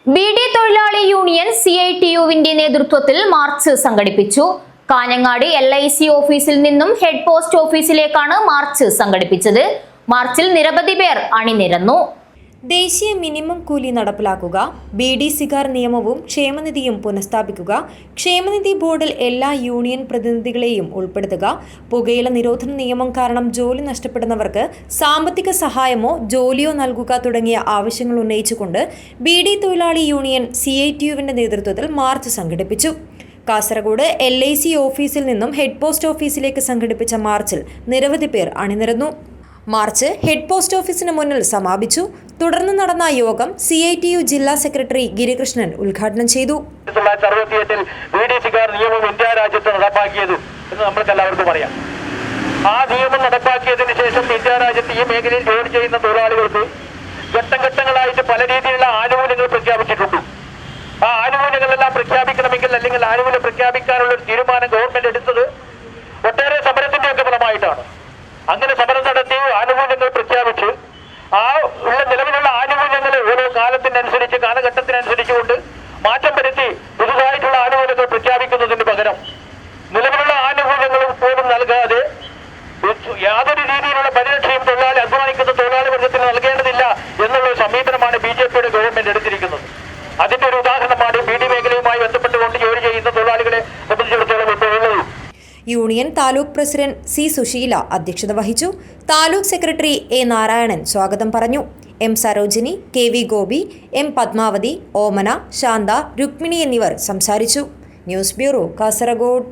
ബി.ഡി. തൊഴിലാളി യൂണിയൻ CITU-വിന്റെ നേതൃത്വത്തിൽ മാർച്ച് സംഘടിപ്പിച്ചു. കാഞ്ഞങ്ങാട് LIC ഓഫീസിൽ നിന്നും ഹെഡ് പോസ്റ്റ് ഓഫീസിലേക്കാണ് മാർച്ച് സംഘടിപ്പിച്ചത്. മാർച്ചിൽ നിരവധി പേർ അണിനിരന്നു. ദേശീയ മിനിമം കൂലി നടപ്പിലാക്കുക, ബീഡി സിഗാർ നിയമവും ക്ഷേമനിധിയും പുനഃസ്ഥാപിക്കുക, ക്ഷേമനിധി ബോർഡിൽ എല്ലാ യൂണിയൻ പ്രതിനിധികളെയും ഉൾപ്പെടുത്തുക, പുകയില നിരോധന നിയമം കാരണം ജോലി നഷ്ടപ്പെടുന്നവർക്ക് സാമ്പത്തിക സഹായമോ ജോലിയോ നൽകുക തുടങ്ങിയ ആവശ്യങ്ങൾ ഉന്നയിച്ചുകൊണ്ട് ബി.ഡി. തൊഴിലാളി യൂണിയൻ CITU-വിന്റെ നേതൃത്വത്തിൽ മാർച്ച് സംഘടിപ്പിച്ചു. കാസർഗോഡ് LIC ഓഫീസിൽ നിന്നും ഹെഡ് പോസ്റ്റ് ഓഫീസിലേക്ക് സംഘടിപ്പിച്ച മാർച്ചിൽ നിരവധി പേർ അണിനിരന്നു. മാർച്ച് ഹെഡ് പോസ്റ്റ് ഓഫീസിന് മുന്നിൽ സമാപിച്ചു. തുടർന്ന് നടന്ന യോഗം CITU ജില്ലാ സെക്രട്ടറി ഗിരികൃഷ്ണൻ ഉദ്ഘാടനം ചെയ്തു. 1968 ബീഡി സിഗാർ നിയമം ഇന്ത്യ രാജ്യത്ത് നടപ്പാക്കിയത് എന്ന് നമ്മൾക്ക് എല്ലാവർക്കും അറിയാം. ആ നിയമം നടപ്പാക്കിയതിനു ശേഷം ഇന്ത്യ രാജ്യത്ത് ഈ മേഖലയിൽ ജോലി ചെയ്യുന്ന തൊഴിലാളികൾക്ക് ഘട്ടങ്ങളായിട്ട് പല രീതിയിലുള്ള ആനുകൂല്യങ്ങൾ പ്രഖ്യാപിച്ചിട്ടുണ്ട്. ആ ആനുകൂല്യങ്ങളെല്ലാം പ്രഖ്യാപിക്കണമെങ്കിൽ അല്ലെങ്കിൽ ആനുകൂല്യം പ്രഖ്യാപിക്കാനുള്ള ഒരു തീരുമാനം ഗവൺമെന്റ് എടുത്തത് ഒട്ടേറെ സമരത്തിന്റെ ഒക്കെ ഫലമായിട്ടാണ്. അങ്ങനെ സമരം നടത്തി ആനുകൂല്യങ്ങൾ പ്രഖ്യാപിച്ച് ആ ഉള്ള നിലവിലുള്ള ആനുകൂല്യങ്ങൾ ഓരോ കാലത്തിനനുസരിച്ച് കാലഘട്ടത്തിനനുസരിച്ച് കൊണ്ട് മാറ്റം വരുത്തി പുതുതായിട്ടുള്ള ആനുകൂല്യങ്ങൾ പ്രഖ്യാപിക്കുന്നതിന് പകരം നിലവിലുള്ള ആനുകൂല്യങ്ങൾ പോലും നൽകാതെ യാതൊരു രീതിയിലുള്ള പരിരക്ഷയും അധ്വാനിക്കുന്ന തൊഴിലാളി വർഗത്തിന് നൽകേണ്ടതില്ല എന്നുള്ള സമീപനമാണ് BJP-യുടെ ഗവൺമെന്റ് എടുത്തിരിക്കുന്നത്. അതിന്റെ ഒരു ഉദാഹരണമാണ് ബീഡി മേഖലയുമായി ബന്ധപ്പെട്ടുകൊണ്ട് ജോലി ചെയ്യുന്ന തൊഴിലാളികളെ സംബന്ധിച്ചിടത്തോളം ഇപ്പോൾ ഉള്ളത്. Union taluk president C. Sushila അധ്യക്ഷത വഹിച്ചു. Taluk secretary A. നാരായണൻ സ്വാഗതം പറഞ്ഞു. M. Sarojini, KV. Gopi, M. Padmavati, ഓമന, ശാന്ത, രുക്മിണി എന്നിവർ സംസാരിച്ചു. News bureau, Kasaragod.